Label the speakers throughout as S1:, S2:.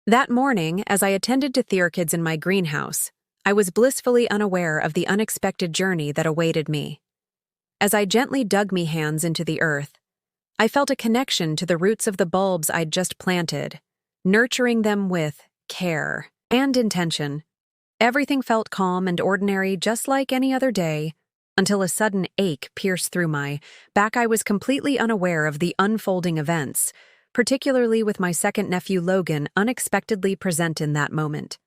S1: That morning, as I attended to theorkids in my greenhouse, I was blissfully unaware of the unexpected journey that awaited me. As I gently dug me hands into the earth, I felt a connection to the roots of the bulbs I'd just planted, nurturing them with care and intention. Everything felt calm and ordinary, just like any other day, until a sudden ache pierced through my back. I was completely unaware of the unfolding events, particularly with my second nephew Logan unexpectedly present in that moment.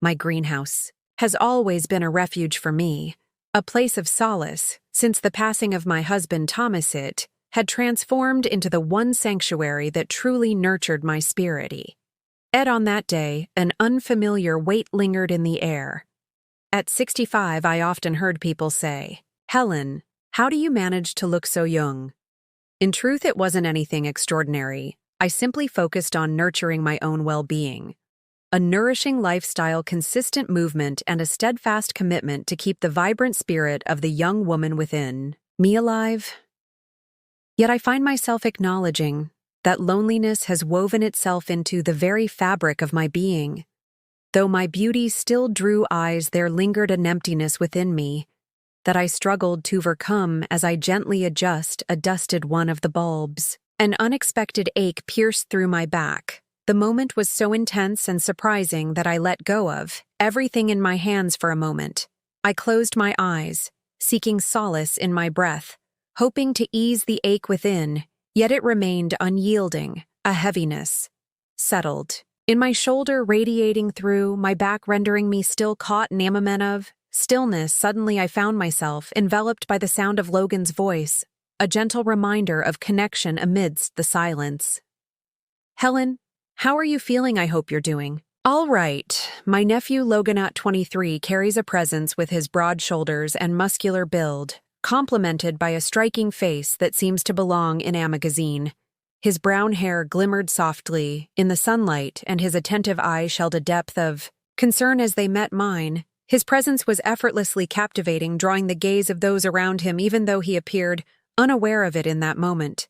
S1: My greenhouse has always been a refuge for me, a place of solace, since the passing of my husband Thomas. It had transformed into the one sanctuary that truly nurtured my spirit. Yet on that day, an unfamiliar weight lingered in the air. At 65, I often heard people say, "Helen, how do you manage to look so young?" In truth, it wasn't anything extraordinary. I simply focused on nurturing my own well-being. A nourishing lifestyle, consistent movement, and a steadfast commitment to keep the vibrant spirit of the young woman within me alive. Yet I find myself acknowledging that loneliness has woven itself into the very fabric of my being. Though my beauty still drew eyes, there lingered an emptiness within me that I struggled to overcome as I gently adjusted one of the bulbs. An unexpected ache pierced through my back. The moment was so intense and surprising that I let go of everything in my hands for a moment. I closed my eyes, seeking solace in my breath, hoping to ease the ache within, yet it remained unyielding, a heaviness settled in my shoulder, radiating through my back, rendering me still caught in a moment of stillness. Suddenly I found myself enveloped by the sound of Logan's voice, a gentle reminder of connection amidst the silence. "Helen, how are you feeling? I hope you're doing all right." My nephew Logan, at 23, carries a presence with his broad shoulders and muscular build, complemented by a striking face that seems to belong in a magazine. His brown hair glimmered softly in the sunlight, and his attentive eyes held a depth of concern as they met mine. His presence was effortlessly captivating, drawing the gaze of those around him, even though he appeared unaware of it in that moment.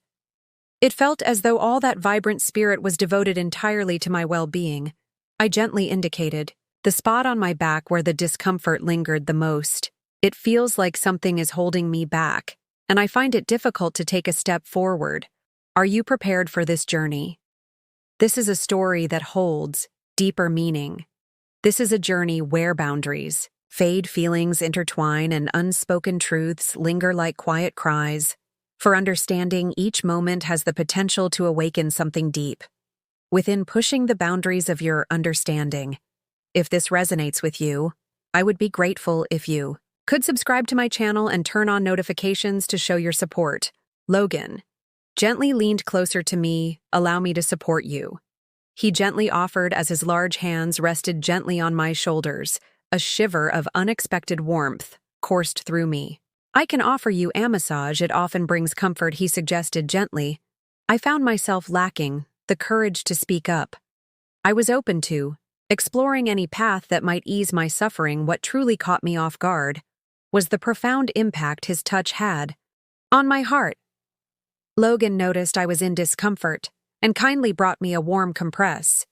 S1: It felt as though all that vibrant spirit was devoted entirely to my well-being. I gently indicated the spot on my back where the discomfort lingered the most. "It feels like something is holding me back, and I find it difficult to take a step forward. Are you prepared for this journey?" This is a story that holds deeper meaning. This is a journey where boundaries fade, feelings intertwine, and unspoken truths linger like quiet cries. For understanding, each moment has the potential to awaken something deep within, pushing the boundaries of your understanding. If this resonates with you, I would be grateful if you could subscribe to my channel and turn on notifications to show your support. Logan gently leaned closer to me. "Allow me to support you," he gently offered as his large hands rested gently on my shoulders. A shiver of unexpected warmth coursed through me. "I can offer you a massage. It often brings comfort," he suggested gently. I found myself lacking the courage to speak up. I was open to exploring any path that might ease my suffering. What truly caught me off guard was the profound impact his touch had on my heart. Logan noticed I was in discomfort and kindly brought me a warm compress.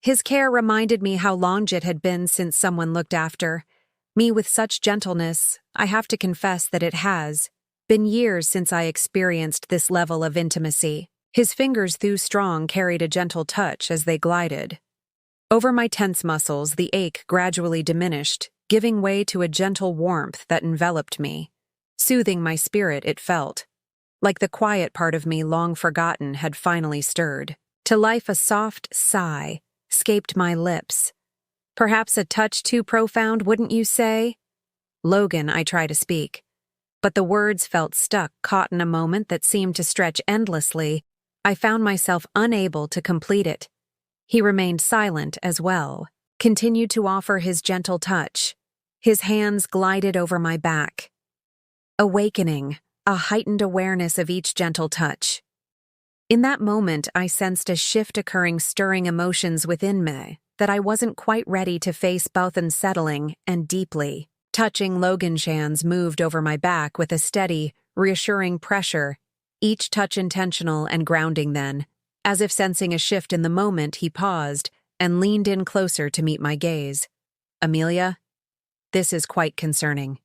S1: His care reminded me how long it had been since someone looked after me with such gentleness. I have to confess that it has been years since I experienced this level of intimacy. His fingers, though strong, carried a gentle touch as they glided over my tense muscles. The ache gradually diminished, giving way to a gentle warmth that enveloped me, soothing my spirit. It felt like the quiet part of me, long forgotten, had finally stirred to life. A soft sigh escaped my lips. "Perhaps a touch too profound, wouldn't you say?" "Logan," I tried to speak, but the words felt stuck, caught in a moment that seemed to stretch endlessly. I found myself unable to complete it. He remained silent as well, continued to offer his gentle touch. His hands glided over my back, awakening a heightened awareness of each gentle touch. In that moment, I sensed a shift occurring, stirring emotions within me that I wasn't quite ready to face, both unsettling and deeply touching. Logan's hands moved over my back with a steady, reassuring pressure, each touch intentional and grounding. Then, as if sensing a shift in the moment, he paused, and leaned in closer to meet my gaze. "Amelia, this is quite concerning,"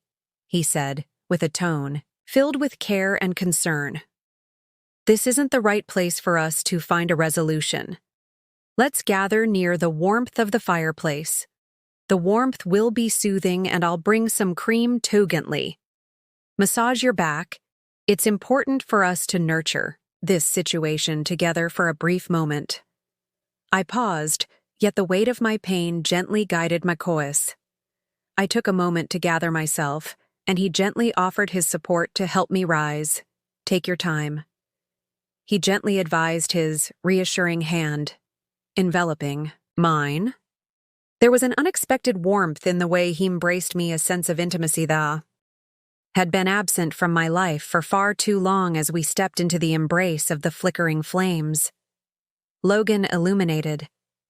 S1: he said, with a tone filled with care and concern. "This isn't the right place for us to find a resolution. Let's gather near the warmth of the fireplace. The warmth will be soothing, and I'll bring some cream too gently. Massage your back. It's important for us to nurture this situation together for a brief moment." I paused, yet the weight of my pain gently guided my course. I took a moment to gather myself, and he gently offered his support to help me rise. "Take your time." He gently advised, his reassuring hand enveloping mine. There was an unexpected warmth in the way he embraced me, a sense of intimacy that had been absent from my life for far too long as we stepped into the embrace of the flickering flames. Logan illuminated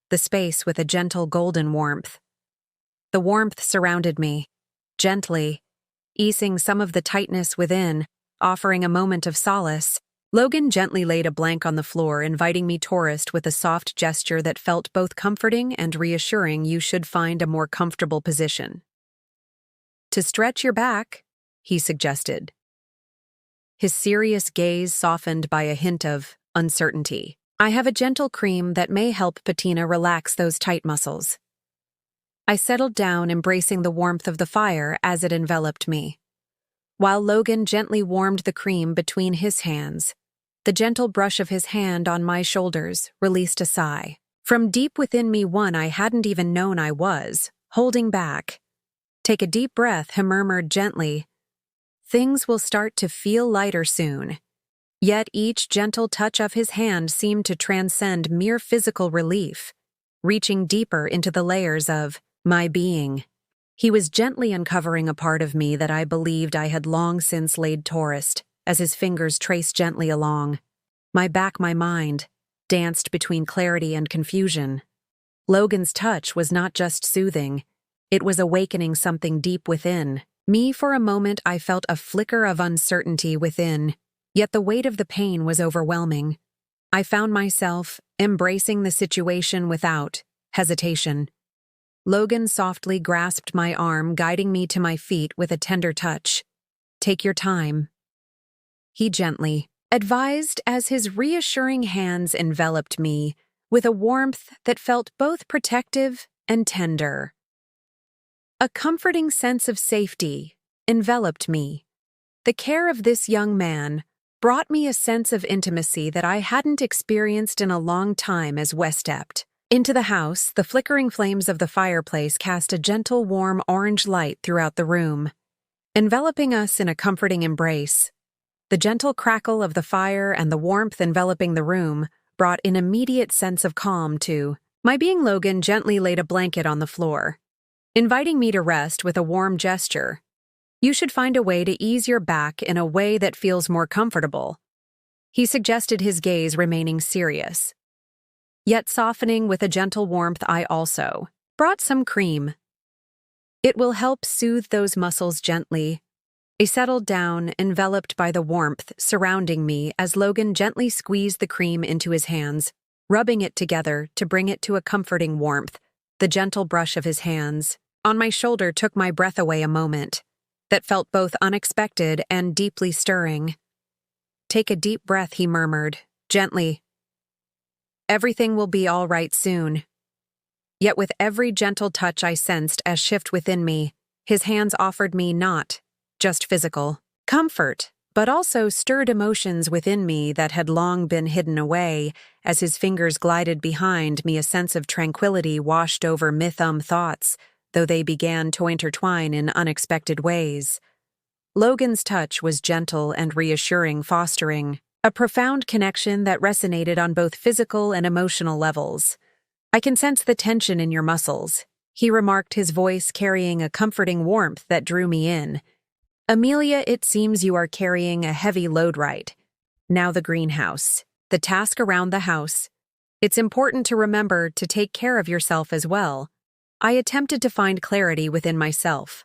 S1: the space with a gentle golden warmth. The warmth surrounded me, gently, easing some of the tightness within, offering a moment of solace. Logan gently laid a blanket on the floor, inviting me tourist with a soft gesture that felt both comforting and reassuring. "You should find a more comfortable position to stretch your back," he suggested. His serious gaze softened by a hint of uncertainty. "I have a gentle cream that may help patina relax those tight muscles." I settled down, embracing the warmth of the fire as it enveloped me. While Logan gently warmed the cream between his hands, the gentle brush of his hand on my shoulders released a sigh. From deep within me, one I hadn't even known I was holding back. "Take a deep breath," he murmured gently. "Things will start to feel lighter soon." Yet each gentle touch of his hand seemed to transcend mere physical relief, reaching deeper into the layers of my being. He was gently uncovering a part of me that I believed I had long since laid to rest, as his fingers traced gently along my back. My mind danced between clarity and confusion. Logan's touch was not just soothing, it was awakening something deep within me. For a moment I felt a flicker of uncertainty within, yet the weight of the pain was overwhelming. I found myself embracing the situation without hesitation. Logan softly grasped my arm, guiding me to my feet with a tender touch. "Take your time," he gently advised as his reassuring hands enveloped me with a warmth that felt both protective and tender. A comforting sense of safety enveloped me. The care of this young man brought me a sense of intimacy that I hadn't experienced in a long time. As we stepped into the house, the flickering flames of the fireplace cast a gentle, warm orange light throughout the room, enveloping us in a comforting embrace. The gentle crackle of the fire and the warmth enveloping the room brought an immediate sense of calm to my being. Logan gently laid a blanket on the floor, inviting me to rest with a warm gesture. "You should find a way to ease your back in a way that feels more comfortable," he suggested, his gaze remaining serious, yet softening with a gentle warmth. I also brought some cream. "It will help soothe those muscles gently." I settled down, enveloped by the warmth surrounding me as Logan gently squeezed the cream into his hands, rubbing it together to bring it to a comforting warmth. The gentle brush of his hands on my shoulder took my breath away, a moment that felt both unexpected and deeply stirring. "Take a deep breath," he murmured gently. "Everything will be all right soon." Yet with every gentle touch I sensed a shift within me. His hands offered me not just physical comfort, but also stirred emotions within me that had long been hidden away. As his fingers glided behind me, a sense of tranquility washed over my thoughts, though they began to intertwine in unexpected ways. Logan's touch was gentle and reassuring, fostering a profound connection that resonated on both physical and emotional levels. "I can sense the tension in your muscles," he remarked, his voice carrying a comforting warmth that drew me in. "Amelia, it seems you are carrying a heavy load right now. The greenhouse, the task around the house. It's important to remember to take care of yourself as well." I attempted to find clarity within myself.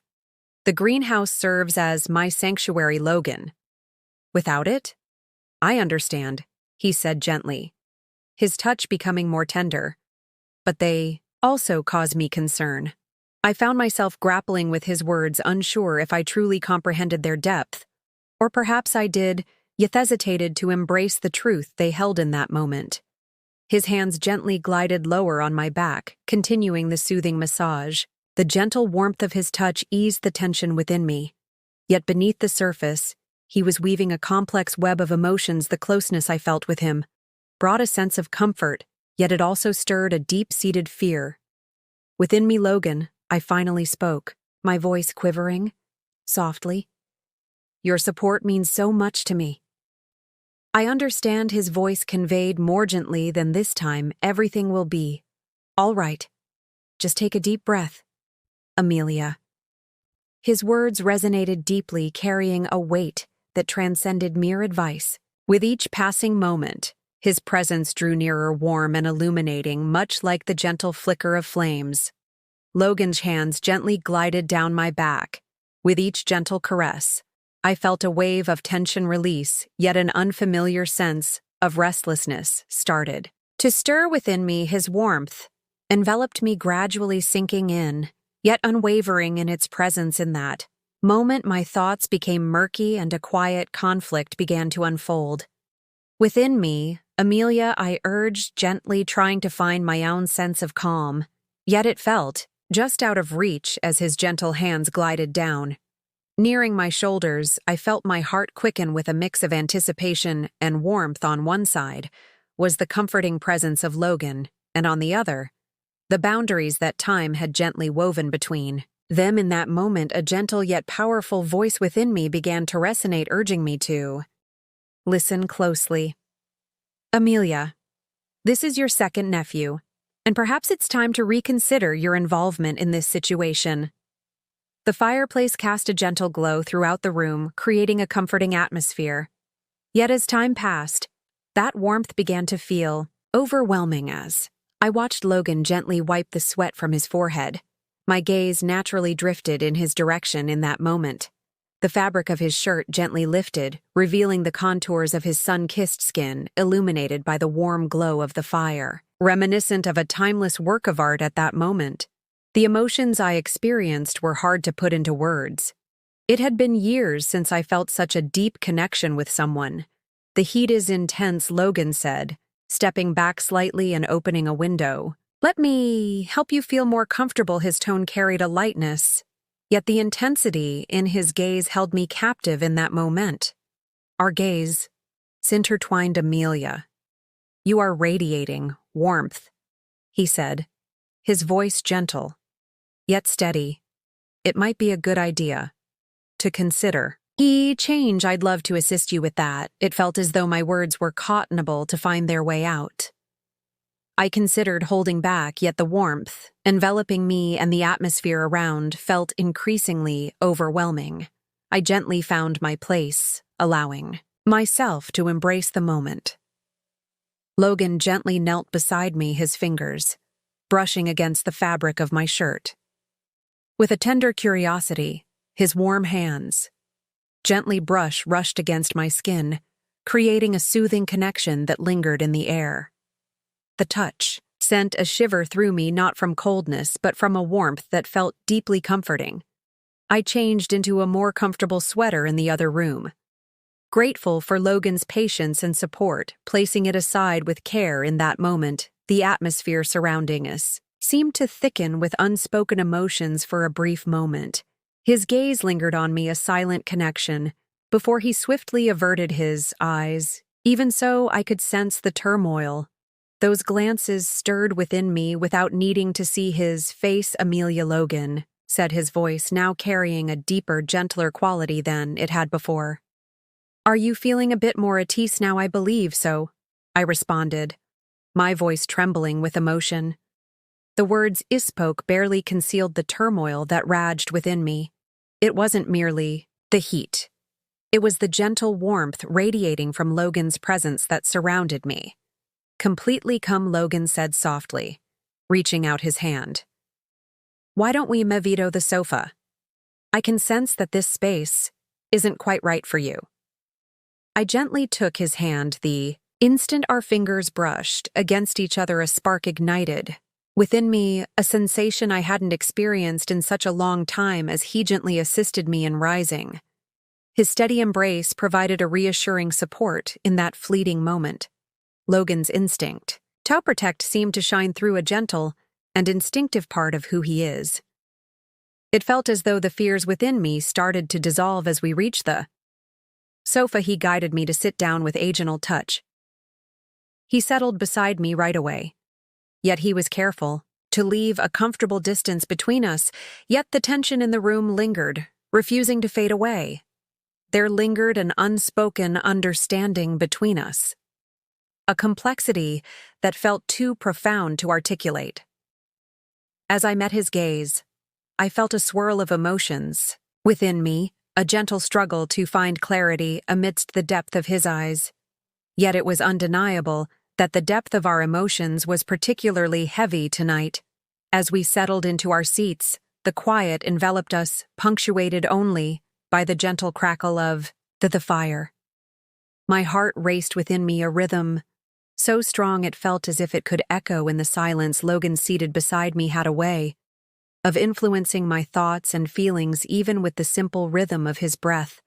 S1: "The greenhouse serves as my sanctuary, Logan. Without it?" "I understand," he said gently, his touch becoming more tender. but they also cause me concern. I found myself grappling with his words, unsure if I truly comprehended their depth. Or perhaps I did, yet hesitated to embrace the truth they held in that moment. His hands gently glided lower on my back, continuing the soothing massage. The gentle warmth of his touch eased the tension within me. Yet beneath the surface, he was weaving a complex web of emotions. The closeness I felt with him brought a sense of comfort, yet it also stirred a deep-seated fear. Within me, Logan, I finally spoke, my voice quivering, softly. Your support means so much to me. I understand. His voice conveyed more gently than this time. Everything will be all right. Just take a deep breath. Amelia. His words resonated deeply, carrying a weight that transcended mere advice. With each passing moment, his presence drew nearer, warm and illuminating, much like the gentle flicker of flames. Logan's hands gently glided down my back. With each gentle caress, I felt a wave of tension release, yet an unfamiliar sense of restlessness started to stir within me. His warmth enveloped me, gradually sinking in, yet unwavering in its presence. In that moment, my thoughts became murky and a quiet conflict began to unfold. Within me, Amelia, I urged gently, trying to find my own sense of calm, yet it felt just out of reach as his gentle hands glided down. Nearing my shoulders, I felt my heart quicken with a mix of anticipation and warmth. On one side was the comforting presence of Logan, and on the other, the boundaries that time had gently woven between them. In that moment, a gentle yet powerful voice within me began to resonate, urging me to listen closely. Amelia, this is your second nephew, and perhaps it's time to reconsider your involvement in this situation. The fireplace cast a gentle glow throughout the room, creating a comforting atmosphere. Yet as time passed, that warmth began to feel overwhelming as I watched Logan gently wipe the sweat from his forehead. My gaze naturally drifted in his direction in that moment. The fabric of his shirt gently lifted, revealing the contours of his sun-kissed skin, illuminated by the warm glow of the fire, reminiscent of a timeless work of art. At that moment, the emotions I experienced were hard to put into words. It had been years since I felt such a deep connection with someone. The heat is intense, Logan said, stepping back slightly and opening a window. Let me help you feel more comfortable. His tone carried a lightness, yet the intensity in his gaze held me captive in that moment. Our gaze intertwined. Amelia, you are radiating warmth, he said, his voice gentle, yet steady. It might be a good idea to consider change. I'd love to assist you with that. It felt as though my words were cottonable to find their way out. I considered holding back, yet the warmth enveloping me and the atmosphere around felt increasingly overwhelming. I gently found my place, allowing myself to embrace the moment. Logan gently knelt beside me, his fingers brushing against the fabric of my shirt. With a tender curiosity, his warm hands gently rushed against my skin, creating a soothing connection that lingered in the air. The touch sent a shiver through me, not from coldness, but from a warmth that felt deeply comforting. I changed into a more comfortable sweater in the other room, grateful for Logan's patience and support, placing it aside with care. In that moment, the atmosphere surrounding us seemed to thicken with unspoken emotions. For a brief moment, his gaze lingered on me, a silent connection, before he swiftly averted his eyes. Even so, I could sense the turmoil. Those glances stirred within me without needing to see his face. Amelia, Logan said, his voice now carrying a deeper, gentler quality than it had before. Are you feeling a bit more at ease now? I believe so, I responded, my voice trembling with emotion. The words I spoke barely concealed the turmoil that raged within me. It wasn't merely the heat. It was the gentle warmth radiating from Logan's presence that surrounded me. Completely come, Logan said softly, reaching out his hand. Why don't we veto the sofa? I can sense that this space isn't quite right for you. I gently took his hand. The instant our fingers brushed against each other, a spark ignited Within me, a sensation I hadn't experienced in such a long time as he gently assisted me in rising. His steady embrace provided a reassuring support in that fleeting moment. Logan's instinct to protect seemed to shine through a gentle and instinctive part of who he is. It felt as though the fears within me started to dissolve as we reached the sofa. He guided me to sit down with a gentle touch. He settled beside me right away. Yet he was careful to leave a comfortable distance between us, yet the tension in the room lingered, refusing to fade away. There lingered an unspoken understanding between us, a complexity that felt too profound to articulate. As I met his gaze, I felt a swirl of emotions within me, a gentle struggle to find clarity amidst the depth of his eyes. Yet it was undeniable that the depth of our emotions was particularly heavy tonight. As we settled into our seats, the quiet enveloped us, punctuated only by the gentle crackle of the fire. My heart raced within me, a rhythm so strong it felt as if it could echo in the silence. Logan, seated beside me, had a way of influencing my thoughts and feelings, even with the simple rhythm of his breath.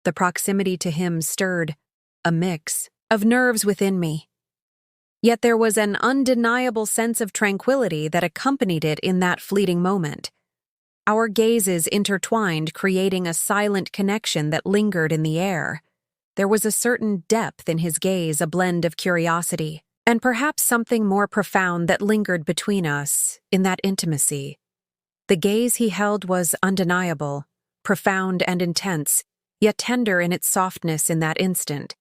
S1: The proximity to him stirred a mix of nerves within me. Yet there was an undeniable sense of tranquility that accompanied it in that fleeting moment. Our gazes intertwined, creating a silent connection that lingered in the air. There was a certain depth in his gaze, a blend of curiosity, and perhaps something more profound that lingered between us in that intimacy. The gaze he held was undeniable, profound and intense, yet tender in its softness in that instant.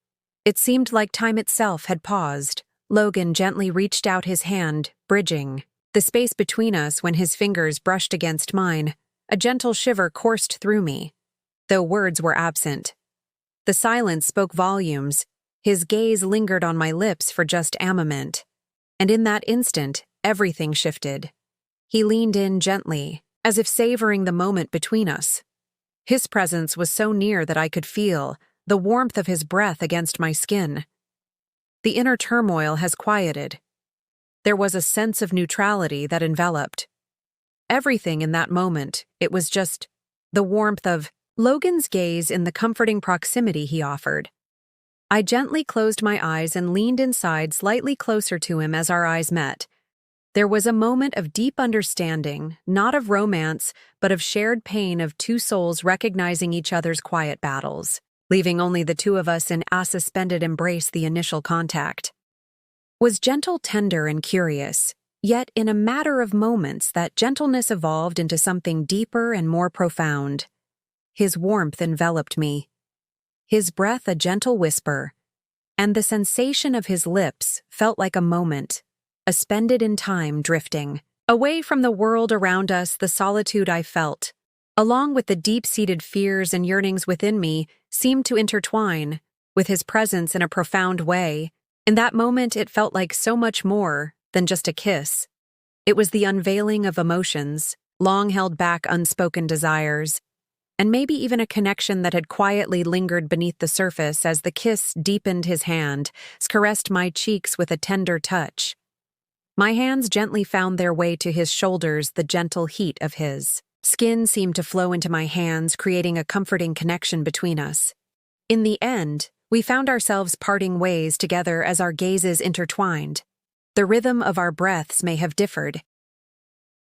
S1: It seemed like time itself had paused. Logan gently reached out his hand, bridging the space between us. When his fingers brushed against mine, a gentle shiver coursed through me, though words were absent. The silence spoke volumes. His gaze lingered on my lips for just a moment, and in that instant, everything shifted. He leaned in gently, as if savoring the moment between us. His presence was so near that I could feel the warmth of his breath against my skin. The inner turmoil has quieted. There was a sense of neutrality that enveloped everything in that moment. It was just the warmth of Logan's gaze in the comforting proximity he offered. I gently closed my eyes and leaned inside, slightly closer to him as our eyes met. There was a moment of deep understanding, not of romance, but of shared pain of two souls recognizing each other's quiet battles, leaving only the two of us in a suspended embrace. The initial contact was gentle, tender, and curious, yet in a matter of moments that gentleness evolved into something deeper and more profound. His warmth enveloped me, his breath a gentle whisper, and the sensation of his lips felt like a moment, suspended in time, drifting away from the world around us. The solitude I felt, along with the deep-seated fears and yearnings within me, seemed to intertwine with his presence in a profound way. In that moment, it felt like so much more than just a kiss. It was the unveiling of emotions, long held back unspoken desires, and maybe even a connection that had quietly lingered beneath the surface. As the kiss deepened, his hand caressed my cheeks with a tender touch. My hands gently found their way to his shoulders. The gentle heat of his skin seemed to flow into my hands, creating a comforting connection between us. In the end, we found ourselves parting ways together as our gazes intertwined. The rhythm of our breaths may have differed,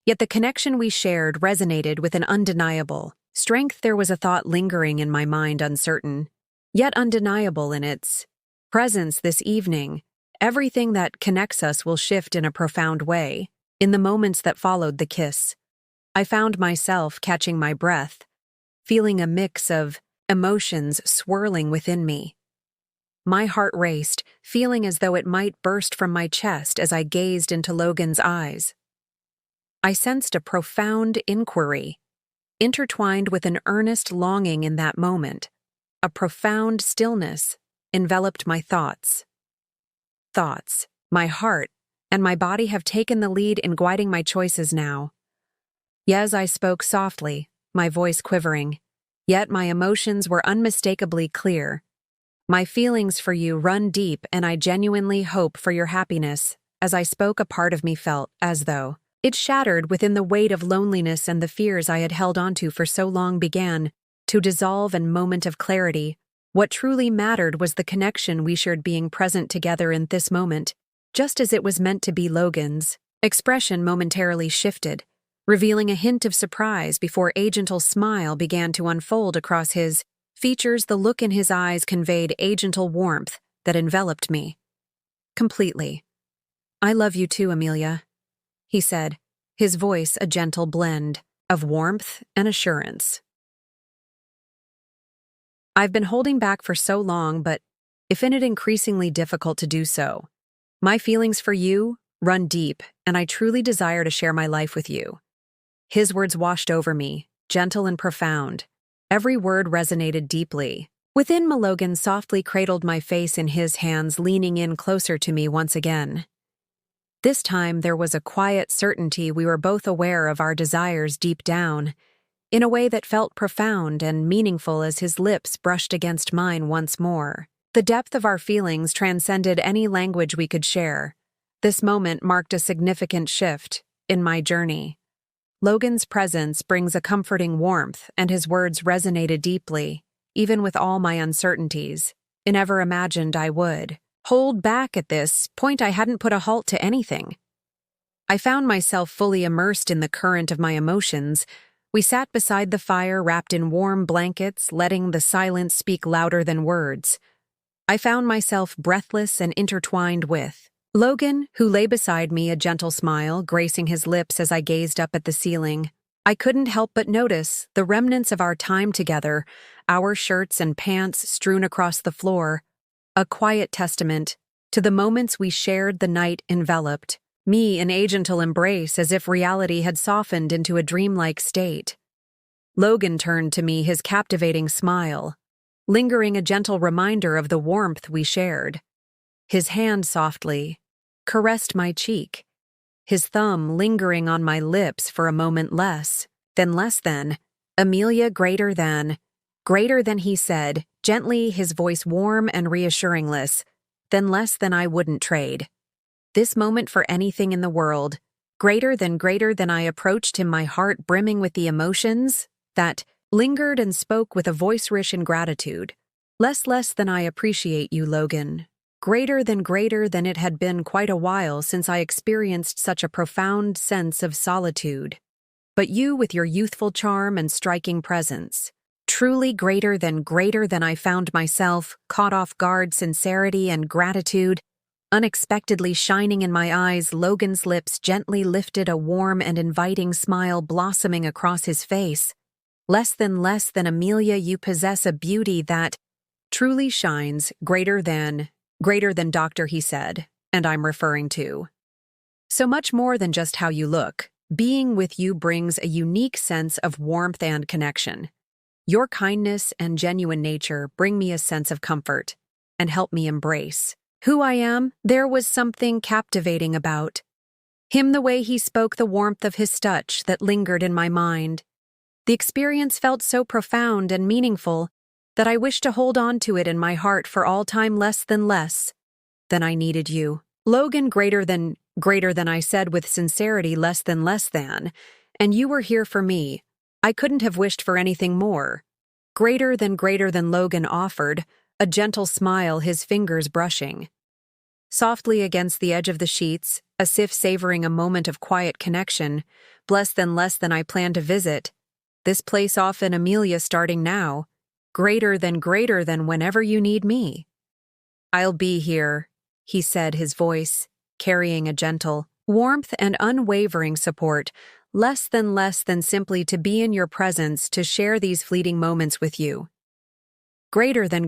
S1: yet the connection we shared resonated with an undeniable strength. There was a thought lingering in my mind, uncertain, yet undeniable in its presence this evening. Everything that connects us will shift in a profound way. In the moments that followed the kiss, I found myself catching my breath, feeling a mix of emotions swirling within me. My heart raced, feeling as though it might burst from my chest as I gazed into Logan's eyes. I sensed a profound inquiry, intertwined with an earnest longing in that moment. A profound stillness enveloped my thoughts. My heart and my body have taken the lead in guiding my choices now. Yes, I spoke softly, my voice quivering, yet my emotions were unmistakably clear. My feelings for you run deep, and I genuinely hope for your happiness. As I spoke, a part of me felt as though It shattered within the weight of loneliness, and the fears I had held onto for so long began to dissolve in a moment of clarity. What truly mattered was the connection we shared, being present together in this moment, just as it was meant to be. Logan's expression momentarily shifted, revealing a hint of surprise before a gentle smile began to unfold across his features. The look in his eyes conveyed a gentle warmth that enveloped me completely. "I love you too, Amelia," he said, his voice a gentle blend of warmth and assurance. "I've been holding back for so long, but I find it increasingly difficult to do so. My feelings for you run deep, and I truly desire to share my life with you." His words washed over me, gentle and profound. Every word resonated deeply. Within me, Logan softly cradled my face in his hands, leaning in closer to me once again. This time there was a quiet certainty we were both aware of our desires deep down, in a way that felt profound and meaningful as his lips brushed against mine once more. The depth of our feelings transcended any language we could share. This moment marked a significant shift in my journey. Logan's presence brings a comforting warmth, and his words resonated deeply, even with all my uncertainties. I never imagined I would hold back. At this point, I hadn't put a halt to anything. I found myself fully immersed in the current of my emotions. We sat beside the fire, wrapped in warm blankets, letting the silence speak louder than words. I found myself breathless and intertwined with Logan, who lay beside me, a gentle smile gracing his lips as I gazed up at the ceiling. I couldn't help but notice the remnants of our time together, our shirts and pants strewn across the floor, a quiet testament to the moments we shared. The night enveloped me in a gentle embrace, as if reality had softened into a dreamlike state. Logan turned to me, his captivating smile lingering, a gentle reminder of the warmth we shared. His hand softly caressed my cheek, his thumb lingering on my lips for a moment. Less than, Amelia, greater than, he said, gently, his voice warm and reassuring. Less than I wouldn't trade this moment for anything in the world. Greater than I approached him, my heart brimming with the emotions that lingered, and spoke with a voice rich in gratitude. Less than I appreciate you, Logan. Greater than it had been quite a while since I experienced such a profound sense of solitude. But you, with your youthful charm and striking presence, truly greater than I found myself caught off guard, sincerity and gratitude unexpectedly shining in my eyes. Logan's lips gently lifted, a warm and inviting smile blossoming across his face. Less than Amelia, you possess a beauty that truly shines. Greater than doctor, he said, and I'm referring to so much more than just how you look. Being with you brings a unique sense of warmth and connection. Your kindness and genuine nature bring me a sense of comfort and help me embrace who I am. There was something captivating about him, the way he spoke, the warmth of his touch that lingered in my mind. The experience felt so profound and meaningful that I wished to hold on to it in my heart for all time. Less than I needed you, Logan. Greater than I said with sincerity. Less than, and you were here for me. I couldn't have wished for anything more. Greater than Logan offered, a gentle smile, his fingers brushing softly against the edge of the sheets, as if savoring a moment of quiet connection. Less than I plan to visit this place often, Amelia, starting now. Greater than whenever you need me. I'll be here, he said, his voice carrying a gentle warmth and unwavering support. Less than simply to be in your presence, to share these fleeting moments with you. Greater than.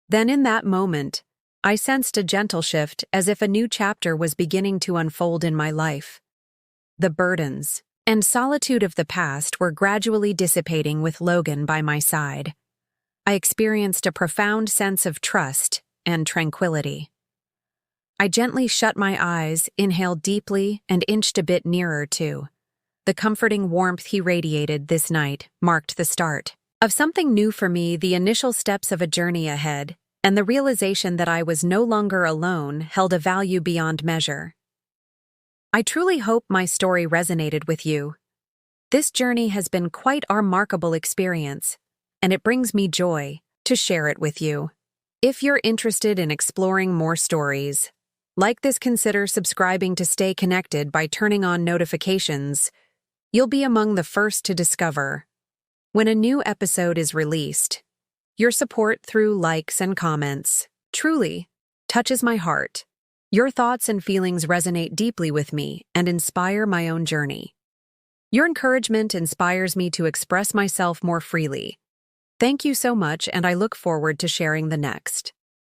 S1: Then in that moment, I sensed a gentle shift, as if a new chapter was beginning to unfold in my life. The burdens and solitude of the past were gradually dissipating with Logan by my side. I experienced a profound sense of trust and tranquility. I gently shut my eyes, inhaled deeply, and inched a bit nearer to the comforting warmth he radiated. This night marked the start of something new for me, the initial steps of a journey ahead, and the realization that I was no longer alone held a value beyond measure. I truly hope my story resonated with you. This journey has been quite a remarkable experience, and it brings me joy to share it with you. If you're interested in exploring more stories like this, consider subscribing to stay connected by turning on notifications. You'll be among the first to discover when a new episode is released. Your support through likes and comments truly touches my heart. Your thoughts and feelings resonate deeply with me and inspire my own journey. Your encouragement inspires me to express myself more freely. Thank you so much, and I look forward to sharing the next.